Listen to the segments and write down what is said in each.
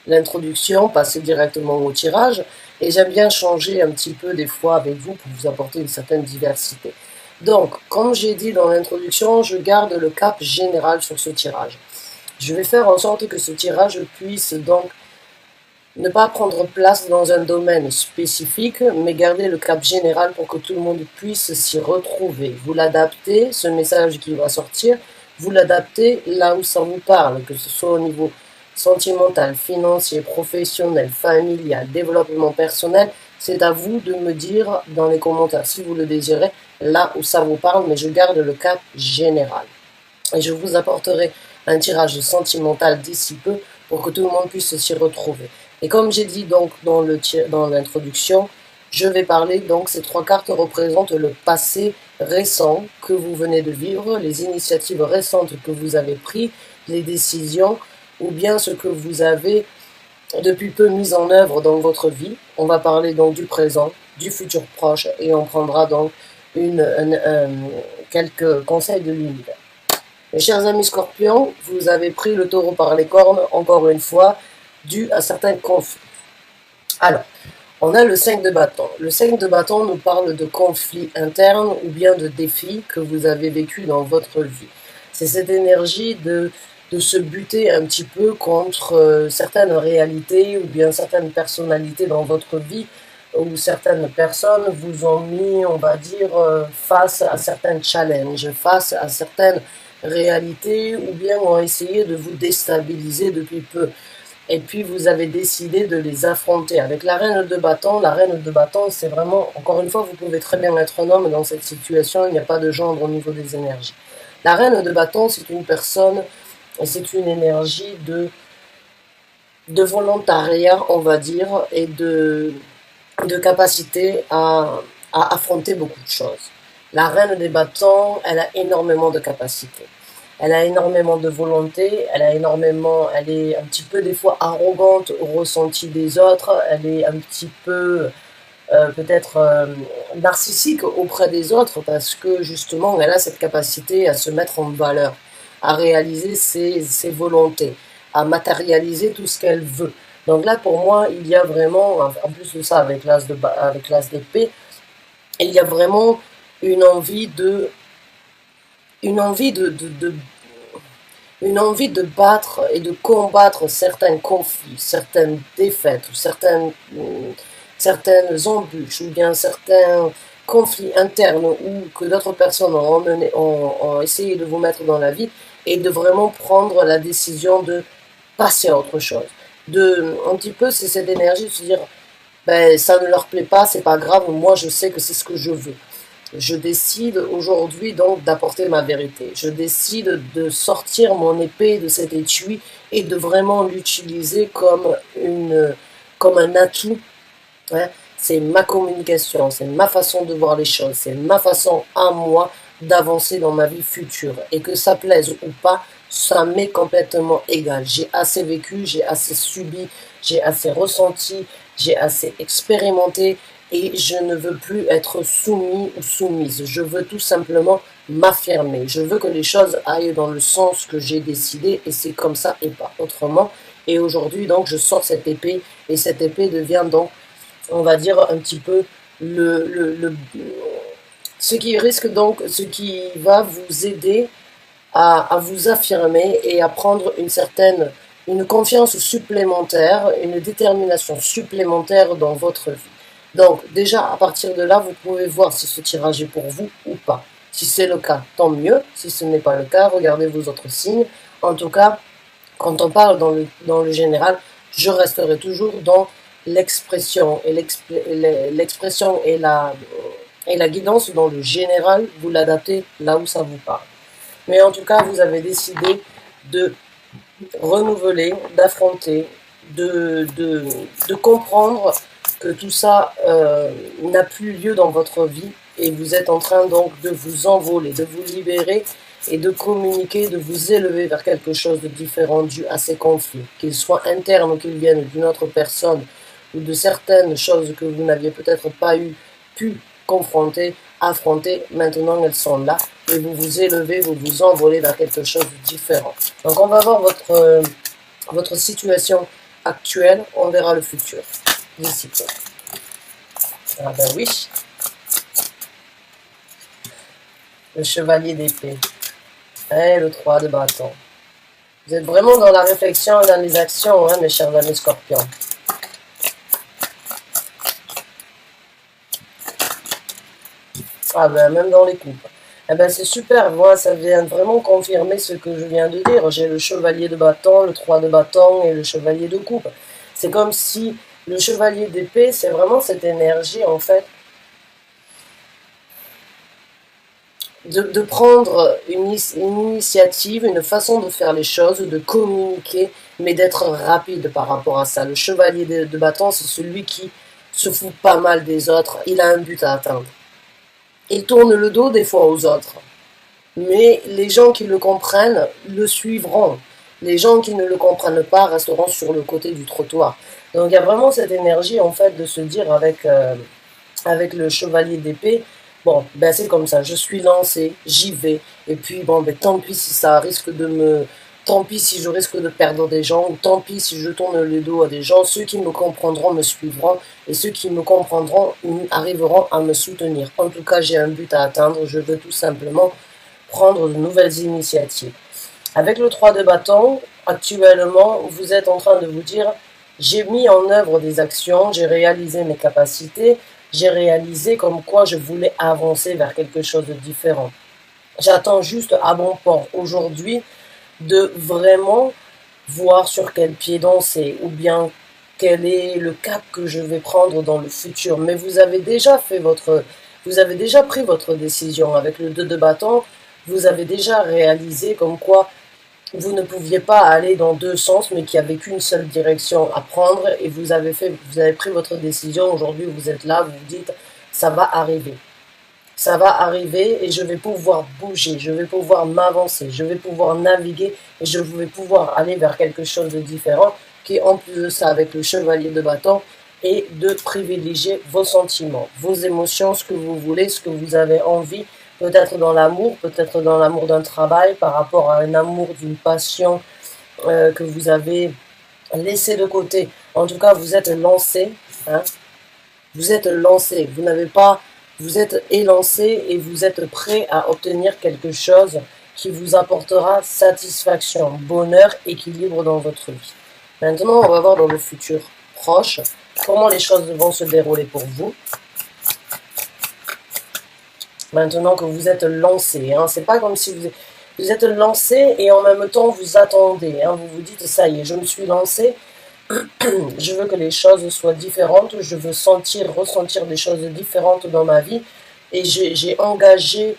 l'introduction, passer directement au tirage. Et j'aime bien changer un petit peu des fois avec vous pour vous apporter une certaine diversité. Donc, comme j'ai dit dans l'introduction, je garde le cap général sur ce tirage. Je vais faire en sorte que ce tirage puisse donc ne pas prendre place dans un domaine spécifique, mais garder le cap général pour que tout le monde puisse s'y retrouver. Vous l'adaptez, ce message qui va sortir, vous l'adaptez là où ça vous parle, que ce soit au niveau sentimental, financier, professionnel, familial, développement personnel. C'est à vous de me dire dans les commentaires si vous le désirez, là où ça vous parle, mais je garde le cap général. Et je vous apporterai un tirage sentimental d'ici peu pour que tout le monde puisse s'y retrouver. Et comme j'ai dit donc dans l'introduction, je vais parler donc, ces trois cartes représentent le passé récent que vous venez de vivre, les initiatives récentes que vous avez prises, les décisions ou bien ce que vous avez depuis peu mis en œuvre dans votre vie. On va parler donc du présent, du futur proche et on prendra donc quelques conseils de l'univers. Mes chers amis scorpions, vous avez pris le taureau par les cornes, encore une fois, dû à certains conflits. Alors, on a le 5 de bâton. Le 5 de bâton nous parle de conflits internes ou bien de défis que vous avez vécu dans votre vie. C'est cette énergie de se buter un petit peu contre certaines réalités ou bien certaines personnalités dans votre vie, où certaines personnes vous ont mis, on va dire, face à certains challenges, face à certaines réalités, ou bien ont essayé de vous déstabiliser depuis peu. Et puis vous avez décidé de les affronter. Avec la reine de bâton, c'est vraiment, encore une fois, vous pouvez très bien être un homme dans cette situation, il n'y a pas de genre au niveau des énergies. La reine de bâton, c'est une personne, c'est une énergie de volontariat, on va dire, et de capacité à affronter beaucoup de choses. La reine des bâtons, elle a énormément de capacités. Elle a énormément de volonté, elle est un petit peu des fois arrogante au ressenti des autres, elle est un petit peu peut-être narcissique auprès des autres parce que justement elle a cette capacité à se mettre en valeur, à réaliser ses volontés, à matérialiser tout ce qu'elle veut. Donc là pour moi il y a vraiment, en plus de ça avec l'as d'épée, il y a vraiment une envie de battre et de combattre certains conflits, certaines défaites, ou certaines embûches, ou bien certains conflits internes ou que d'autres personnes ont essayé de vous mettre dans la vie, et de vraiment prendre la décision de passer à autre chose. Un petit peu, c'est cette énergie de se dire, ben, ça ne leur plaît pas, c'est pas grave, moi je sais que c'est ce que je veux. Je décide aujourd'hui donc d'apporter ma vérité. Je décide de sortir mon épée de cet étui et de vraiment l'utiliser comme un atout. Hein. C'est ma communication, c'est ma façon de voir les choses, c'est ma façon à moi d'avancer dans ma vie future. Et que ça plaise ou pas, ça m'est complètement égal. J'ai assez vécu, j'ai assez subi, j'ai assez ressenti, j'ai assez expérimenté et je ne veux plus être soumis ou soumise. Je veux tout simplement m'affirmer. Je veux que les choses aillent dans le sens que j'ai décidé et c'est comme ça et pas autrement. Et aujourd'hui, donc, je sors cette épée et cette épée devient donc, on va dire, un petit peu ce qui va vous aider à vous affirmer et à prendre une confiance supplémentaire, une détermination supplémentaire dans votre vie. Donc déjà, à partir de là, vous pouvez voir si ce tirage est pour vous ou pas. Si c'est le cas, tant mieux. Si ce n'est pas le cas, regardez vos autres signes. En tout cas, quand on parle dans le général, je resterai toujours dans l'expression et la guidance dans le général. Vous l'adaptez là où ça vous parle. Mais en tout cas, vous avez décidé de renouveler, d'affronter, de comprendre que tout ça n'a plus lieu dans votre vie et vous êtes en train donc de vous envoler, de vous libérer et de communiquer, de vous élever vers quelque chose de différent dû à ces conflits, qu'ils soient internes ou qu'ils viennent d'une autre personne ou de certaines choses que vous n'aviez peut-être pas pu confronter, affronter, maintenant elles sont là et vous vous élevez, vous vous envolez vers quelque chose de différent. Donc on va voir votre situation actuel, on verra le futur. D'ici peu. Ah ben oui. Le chevalier d'épée. Et le 3 de bâton. Vous êtes vraiment dans la réflexion et dans les actions, hein, mes chers amis scorpions. Ah ben, même dans les coupes. Eh ben, c'est super, moi, ça vient vraiment confirmer ce que je viens de dire. J'ai le chevalier de bâton, le 3 de bâton et le chevalier de coupe. C'est comme si le chevalier d'épée, c'est vraiment cette énergie, en fait, de prendre une initiative, une façon de faire les choses, de communiquer, mais d'être rapide par rapport à ça. Le chevalier de bâton, c'est celui qui se fout pas mal des autres. Il a un but à atteindre. Il tourne le dos des fois aux autres. Mais les gens qui le comprennent le suivront. Les gens qui ne le comprennent pas resteront sur le côté du trottoir. Donc il y a vraiment cette énergie en fait de se dire avec le chevalier d'épée, bon, ben c'est comme ça, je suis lancé, j'y vais, et puis bon, ben tant pis si ça risque de me... Tant pis si je risque de perdre des gens, ou tant pis si je tourne le dos à des gens, ceux qui me comprendront me suivront, et ceux qui me comprendront arriveront à me soutenir. En tout cas, j'ai un but à atteindre, je veux tout simplement prendre de nouvelles initiatives. Avec le 3 de bâton, actuellement, vous êtes en train de vous dire, j'ai mis en œuvre des actions, j'ai réalisé mes capacités, j'ai réalisé comme quoi je voulais avancer vers quelque chose de différent. J'attends juste à bon port aujourd'hui de vraiment voir sur quel pied danser ou bien quel est le cap que je vais prendre dans le futur. Mais vous avez déjà pris votre décision avec le 2 de bâton. Vous avez déjà réalisé comme quoi vous ne pouviez pas aller dans deux sens, mais qu'il n'y avait qu'une seule direction à prendre et vous avez pris votre décision. Aujourd'hui, vous êtes là, vous vous dites, ça va arriver. Ça va arriver et je vais pouvoir bouger, je vais pouvoir m'avancer, je vais pouvoir naviguer et je vais pouvoir aller vers quelque chose de différent qui, en plus de ça, avec le chevalier de bâton, est de privilégier vos sentiments, vos émotions, ce que vous voulez, ce que vous avez envie, peut-être dans l'amour d'un travail, par rapport à un amour d'une passion que vous avez laissé de côté. En tout cas, vous êtes lancé, hein, vous êtes lancé, vous êtes élancé et vous êtes prêt à obtenir quelque chose qui vous apportera satisfaction, bonheur, équilibre dans votre vie. Maintenant, on va voir dans le futur proche comment les choses vont se dérouler pour vous. Maintenant que vous êtes lancé, hein, c'est pas comme si vous êtes lancé et en même temps vous attendez. Hein, vous vous dites, ça y est, je me suis lancé, je veux que les choses soient différentes, je veux ressentir des choses différentes dans ma vie et j'ai engagé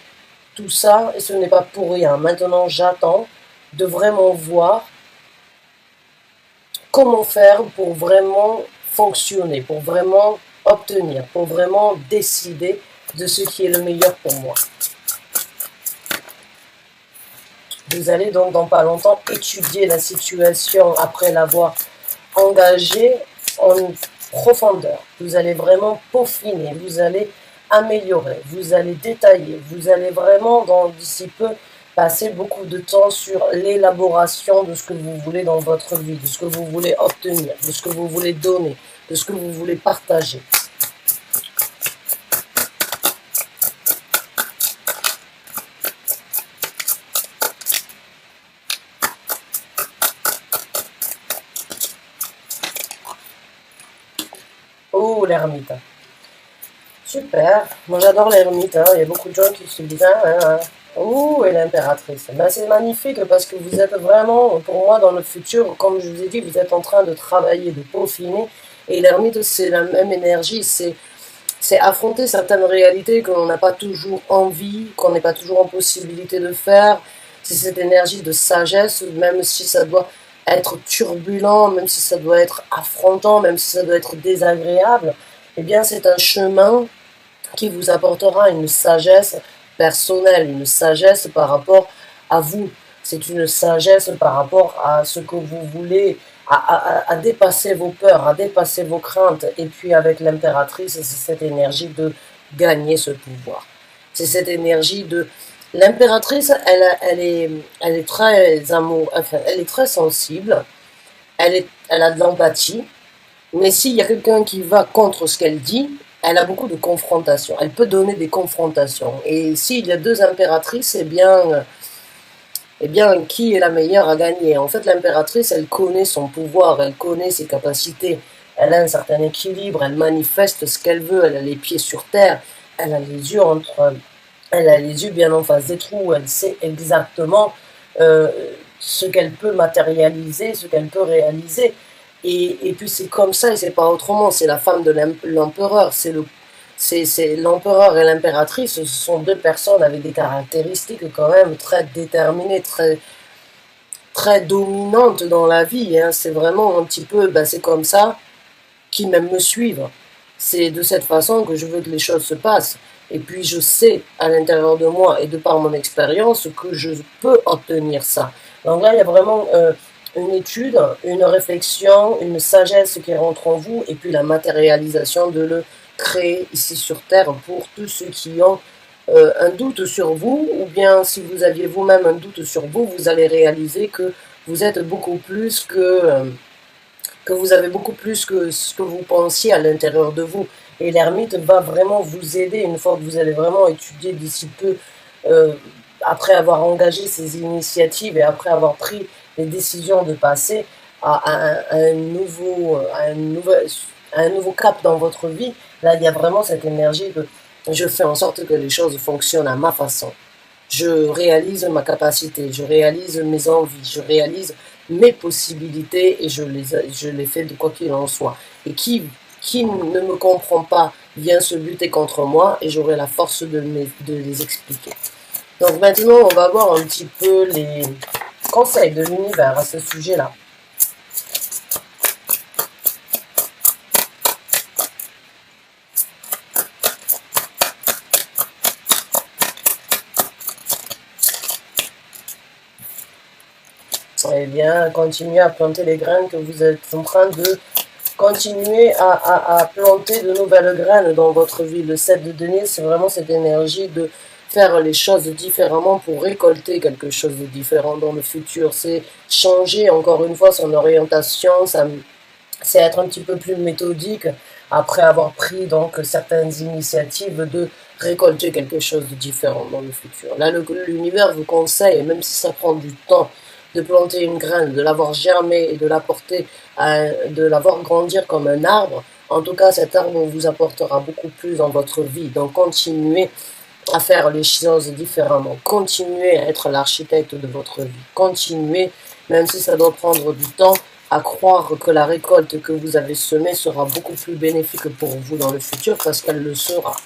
tout ça et ce n'est pas pour rien. Maintenant, j'attends de vraiment voir comment faire pour vraiment fonctionner, pour vraiment obtenir, pour vraiment décider de ce qui est le meilleur pour moi. Vous allez donc dans pas longtemps étudier la situation après l'avoir engagée en profondeur. Vous allez vraiment peaufiner, vous allez améliorer, vous allez détailler, vous allez vraiment d'ici peu passer beaucoup de temps sur l'élaboration de ce que vous voulez dans votre vie, de ce que vous voulez obtenir, de ce que vous voulez donner, de ce que vous voulez partager. Oh, l'ermite. Super. Moi, j'adore l'ermite. Hein. Il y a beaucoup de gens qui se disent, oh, et l'impératrice. Ben, c'est magnifique parce que vous êtes vraiment, pour moi, dans le futur, comme je vous ai dit, vous êtes en train de travailler, de peaufiner. Et l'ermite, c'est la même énergie. C'est affronter certaines réalités que l'on n'a pas toujours envie, qu'on n'est pas toujours en possibilité de faire. C'est cette énergie de sagesse, même si ça doit être turbulent, même si ça doit être affrontant, même si ça doit être désagréable, eh bien c'est un chemin qui vous apportera une sagesse personnelle, une sagesse par rapport à vous. C'est une sagesse par rapport à ce que vous voulez, à dépasser vos peurs, à dépasser vos craintes. Et puis avec l'impératrice, c'est cette énergie de gagner ce pouvoir. C'est cette énergie de... L'impératrice, elle est très elle est très sensible. Elle a de l'empathie, mais s'il y a quelqu'un qui va contre ce qu'elle dit, elle a beaucoup de confrontations. Elle peut donner des confrontations. Et s'il y a deux impératrices, eh bien, qui est la meilleure à gagner? En fait, l'impératrice, elle connaît son pouvoir, elle connaît ses capacités, elle a un certain équilibre, elle manifeste ce qu'elle veut, elle a les pieds sur terre, elle a les yeux elle a les yeux bien en face des trous, elle sait exactement euh, ce qu'elle peut matérialiser, ce qu'elle peut réaliser. Et puis c'est comme ça et c'est pas autrement. C'est la femme de l'empereur, c'est l'empereur et l'impératrice. Ce sont deux personnes avec des caractéristiques quand même très déterminées, très dominantes dans la vie. Hein. C'est vraiment un petit peu, ben, c'est comme ça qu'ils m'aiment me suivre. C'est de cette façon que je veux que les choses se passent. Et puis je sais à l'intérieur de moi et de par mon expérience que je peux obtenir ça. Donc là, il y a vraiment une étude, une réflexion, une sagesse qui rentre en vous et puis la matérialisation de le créer ici sur Terre pour tous ceux qui ont un doute sur vous, ou bien si vous aviez vous-même un doute sur vous, vous allez réaliser que vous êtes beaucoup plus que vous avez beaucoup plus que ce que vous pensiez à l'intérieur de vous. Et l'ermite va vraiment vous aider une fois que vous allez vraiment étudier d'ici peu, euh, après avoir engagé ces initiatives et après avoir pris les décisions de passer à un nouveau cap dans votre vie. Là, il y a vraiment cette énergie que je fais en sorte que les choses fonctionnent à ma façon. Je réalise ma capacité, je réalise mes envies, je réalise mes possibilités et je les fais de quoi qu'il en soit. Et qui ne me comprend pas vient se buter contre moi et j'aurai la force de les expliquer. Donc maintenant, on va voir un petit peu les conseils de l'univers à ce sujet-là. Eh bien, continuez à planter les graines que vous êtes en train de continuer à planter de nouvelles graines dans votre vie. Le 7 de denier, c'est vraiment cette énergie de faire les choses différemment pour récolter quelque chose de différent dans le futur. C'est changer encore une fois son orientation, c'est être un petit peu plus méthodique après avoir pris donc certaines initiatives de récolter quelque chose de différent dans le futur. Là, l'univers vous conseille, même si ça prend du temps, de planter une graine, de l'avoir germer et de la porter, de la voir grandir comme un arbre. En tout cas, cet arbre vous apportera beaucoup plus dans votre vie. Donc, continuez à faire les choses différemment. Continuez à être l'architecte de votre vie. Continuez, même si ça doit prendre du temps, à croire que la récolte que vous avez semée sera beaucoup plus bénéfique pour vous dans le futur parce qu'elle le sera.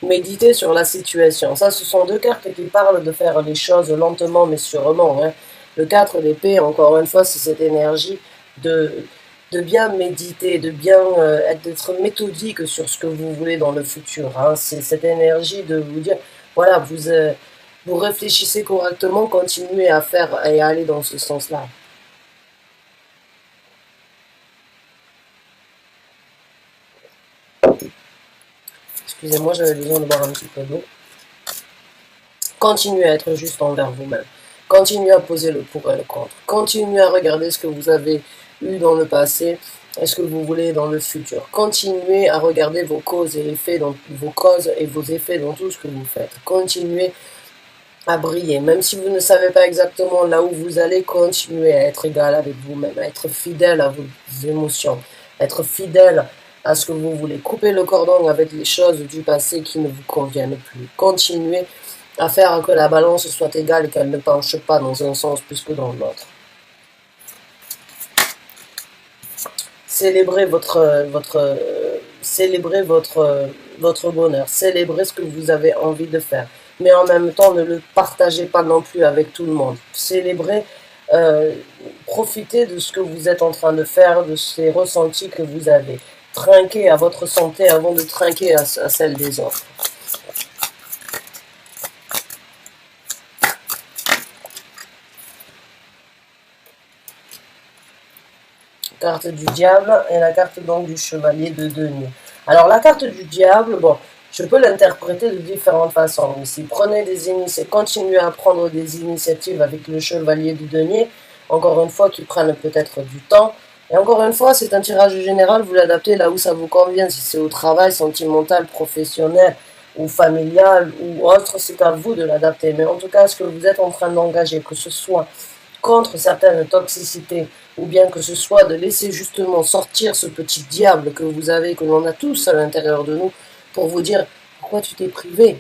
Méditer sur la situation. Ça, ce sont deux cartes qui parlent de faire les choses lentement mais sûrement. Hein. Le 4 d'épée, encore une fois, c'est cette énergie de bien méditer, de bien d'être méthodique sur ce que vous voulez dans le futur. Hein. C'est cette énergie de vous dire, voilà, vous réfléchissez correctement, continuez à faire et à aller dans ce sens-là. Excusez-moi, j'avais besoin de boire un petit peu d'eau. Continuez à être juste envers vous-même. Continuez à poser le pour et le contre. Continuez à regarder ce que vous avez eu dans le passé et ce que vous voulez dans le futur. Continuez à regarder vos causes et effets dans vos causes et vos effets dans tout ce que vous faites. Continuez à briller. Même si vous ne savez pas exactement là où vous allez, continuez à être égal avec vous-même, à être fidèle à vos émotions, être fidèle à ce que vous voulez. Coupez le cordon avec les choses du passé qui ne vous conviennent plus. Continuez à faire que la balance soit égale et qu'elle ne penche pas dans un sens plus que dans l'autre. Célébrez votre bonheur, célébrez ce que vous avez envie de faire, mais en même temps ne le partagez pas non plus avec tout le monde. Célébrez, profitez de ce que vous êtes en train de faire, de ces ressentis que vous avez. Trinquez à votre santé avant de trinquer à celle des autres. Carte du diable et la carte donc du chevalier de denier. Alors la carte du diable, bon, je peux l'interpréter de différentes façons ici. Prenez des initiatives, continuez à prendre des initiatives avec le chevalier du denier, encore une fois, qui prennent peut-être du temps. Et encore une fois, c'est un tirage général, vous l'adaptez là où ça vous convient, si c'est au travail, sentimental, professionnel ou familial ou autre, c'est à vous de l'adapter. Mais en tout cas, ce que vous êtes en train d'engager, que ce soit contre certaines toxicités, ou bien que ce soit de laisser justement sortir ce petit diable que vous avez, que l'on a tous à l'intérieur de nous, pour vous dire pourquoi tu t'es privé.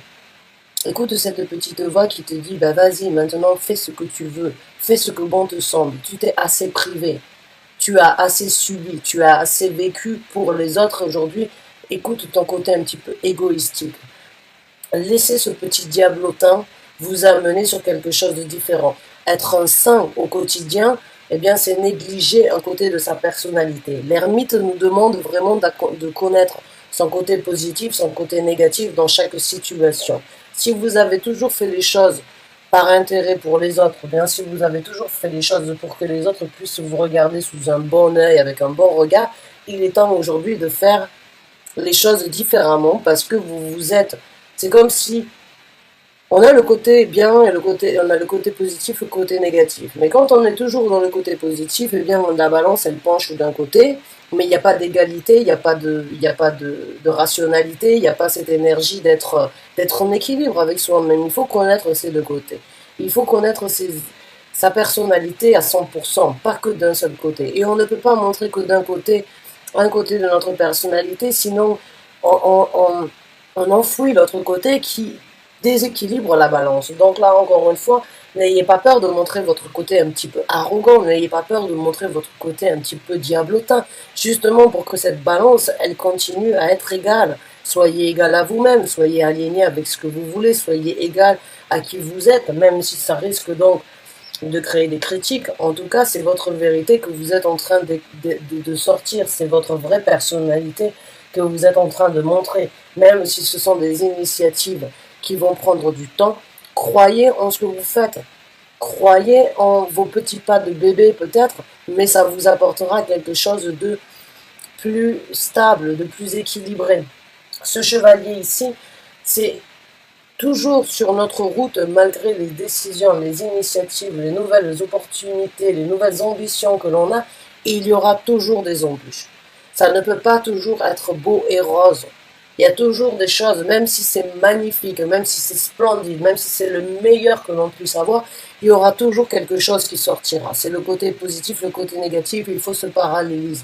Écoute cette petite voix qui te dit, bah vas-y, maintenant fais ce que tu veux, fais ce que bon te semble, tu t'es assez privé, tu as assez subi, tu as assez vécu pour les autres aujourd'hui, écoute ton côté un petit peu égoïstique. Laissez ce petit diablotin vous amener sur quelque chose de différent. Être un saint au quotidien, eh bien, c'est négliger un côté de sa personnalité. L'ermite nous demande vraiment de connaître son côté positif, son côté négatif dans chaque situation. Si vous avez toujours fait les choses par intérêt pour les autres, bien si vous avez toujours fait les choses pour que les autres puissent vous regarder sous un bon œil, avec un bon regard, il est temps aujourd'hui de faire les choses différemment parce que vous vous êtes... C'est comme si on a le côté bien et on a le côté positif et le côté négatif. Mais quand on est toujours dans le côté positif, eh bien, la balance, elle penche d'un côté, mais il n'y a pas d'égalité, il n'y a pas de rationalité, il n'y a pas cette énergie d'être en équilibre avec soi-même. Il faut connaître ces deux côtés. Il faut connaître sa personnalité à 100%, pas que d'un seul côté. Et on ne peut pas montrer que d'un côté, un côté de notre personnalité, sinon on enfouit l'autre côté qui déséquilibre la balance. Donc là, encore une fois, n'ayez pas peur de montrer votre côté un petit peu arrogant, n'ayez pas peur de montrer votre côté un petit peu diablotin, justement pour que cette balance, elle continue à être égale. Soyez égal à vous-même, soyez aligné avec ce que vous voulez, soyez égal à qui vous êtes, même si ça risque donc de créer des critiques. En tout cas, c'est votre vérité que vous êtes en train de sortir, c'est votre vraie personnalité que vous êtes en train de montrer, même si ce sont des initiatives qui vont prendre du temps. Croyez en ce que vous faites. Croyez en vos petits pas de bébé peut-être, mais ça vous apportera quelque chose de plus stable, de plus équilibré. Ce chevalier ici, c'est toujours sur notre route, malgré les décisions, les initiatives, les nouvelles opportunités, les nouvelles ambitions que l'on a, il y aura toujours des embûches. Ça ne peut pas toujours être beau et rose. Il y a toujours des choses, même si c'est magnifique, même si c'est splendide, même si c'est le meilleur que l'on puisse avoir, il y aura toujours quelque chose qui sortira. C'est le côté positif, le côté négatif, il faut se paralléliser.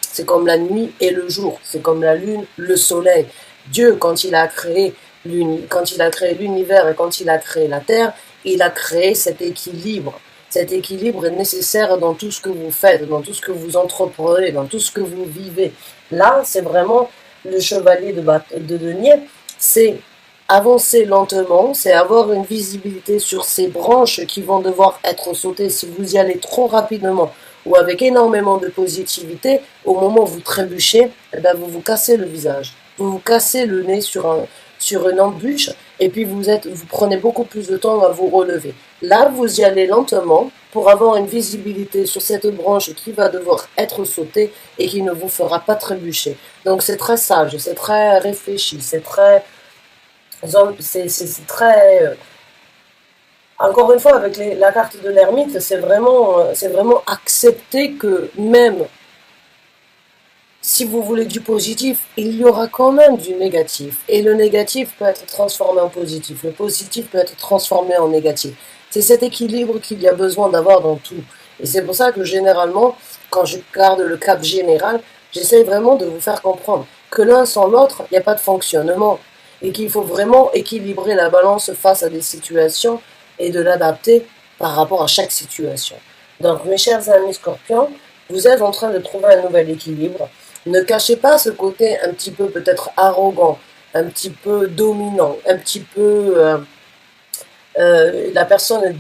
C'est comme la nuit et le jour, c'est comme la lune, le soleil. Dieu, quand il a créé l'univers et quand il a créé la terre, il a créé cet équilibre. Cet équilibre est nécessaire dans tout ce que vous faites, dans tout ce que vous entreprenez, dans tout ce que vous vivez. Là, c'est vraiment le chevalier de denier, c'est avancer lentement, c'est avoir une visibilité sur ces branches qui vont devoir être sautées. Si vous y allez trop rapidement ou avec énormément de positivité, au moment où vous trébuchez, eh bien vous vous cassez le visage, vous vous cassez le nez sur une embûche et puis vous prenez beaucoup plus de temps à vous relever. Là, vous y allez lentement pour avoir une visibilité sur cette branche qui va devoir être sautée et qui ne vous fera pas trébucher. Donc c'est très sage, c'est très réfléchi, c'est très... Encore une fois, avec la carte de l'ermite, c'est vraiment accepter que même si vous voulez du positif, il y aura quand même du négatif. Et le négatif peut être transformé en positif. Le positif peut être transformé en négatif. C'est cet équilibre qu'il y a besoin d'avoir dans tout. Et c'est pour ça que généralement, quand je garde le cap général, j'essaie vraiment de vous faire comprendre que l'un sans l'autre, il n'y a pas de fonctionnement. Et qu'il faut vraiment équilibrer la balance face à des situations et de l'adapter par rapport à chaque situation. Donc, mes chers amis scorpions, vous êtes en train de trouver un nouvel équilibre. Ne cachez pas ce côté un petit peu peut-être arrogant, un petit peu dominant, un petit peu la personne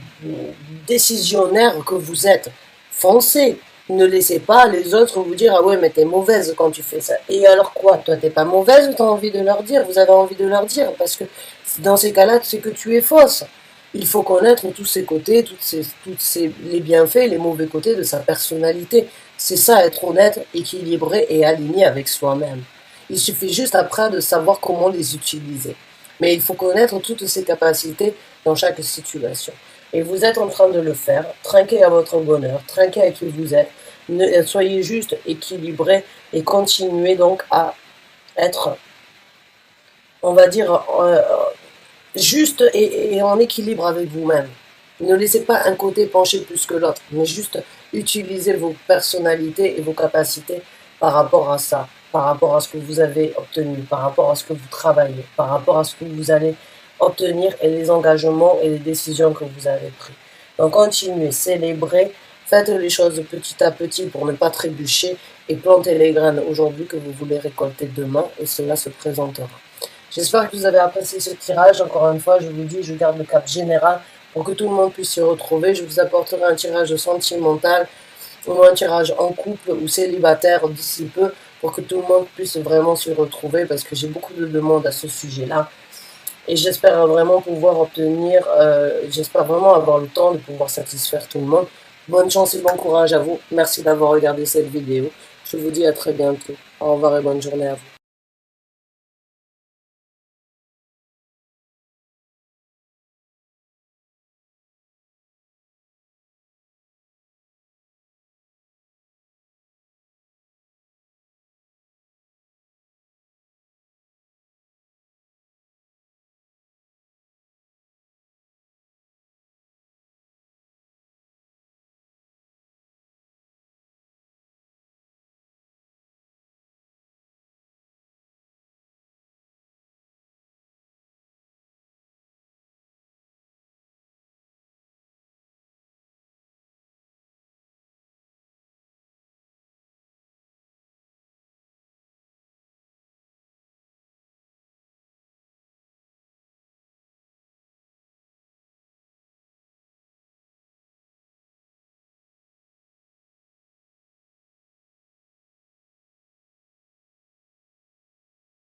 décisionnaire que vous êtes. Foncez. Ne laissez pas les autres vous dire « Ah ouais, mais t'es mauvaise quand tu fais ça. » Et alors quoi? Toi, t'es pas mauvaise ou t'as envie de leur dire? Vous avez envie de leur dire parce que dans ces cas-là, c'est que tu es fausse. Il faut connaître tous ses côtés, les bienfaits, les mauvais côtés de sa personnalité. C'est ça, être honnête, équilibré et aligné avec soi-même. Il suffit juste après de savoir comment les utiliser. Mais il faut connaître toutes ces capacités dans chaque situation. Et vous êtes en train de le faire. Trinquez à votre bonheur, trinquez à qui vous êtes. Soyez juste équilibré et continuez donc à être, on va dire, juste et en équilibre avec vous-même. Ne laissez pas un côté pencher plus que l'autre, mais juste utilisez vos personnalités et vos capacités par rapport à ça, par rapport à ce que vous avez obtenu, par rapport à ce que vous travaillez, par rapport à ce que vous allez obtenir et les engagements et les décisions que vous avez pris. Donc continuez, célébrez, faites les choses petit à petit pour ne pas trébucher et plantez les graines aujourd'hui que vous voulez récolter demain et cela se présentera. J'espère que vous avez apprécié ce tirage. Encore une fois, je vous dis, je garde le cap général pour que tout le monde puisse se retrouver. Je vous apporterai un tirage sentimental ou un tirage en couple ou célibataire d'ici peu pour que tout le monde puisse vraiment se retrouver parce que j'ai beaucoup de demandes à ce sujet-là. Et j'espère vraiment pouvoir obtenir, j'espère vraiment avoir le temps de pouvoir satisfaire tout le monde. Bonne chance et bon courage à vous. Merci d'avoir regardé cette vidéo. Je vous dis à très bientôt. Au revoir et bonne journée à vous.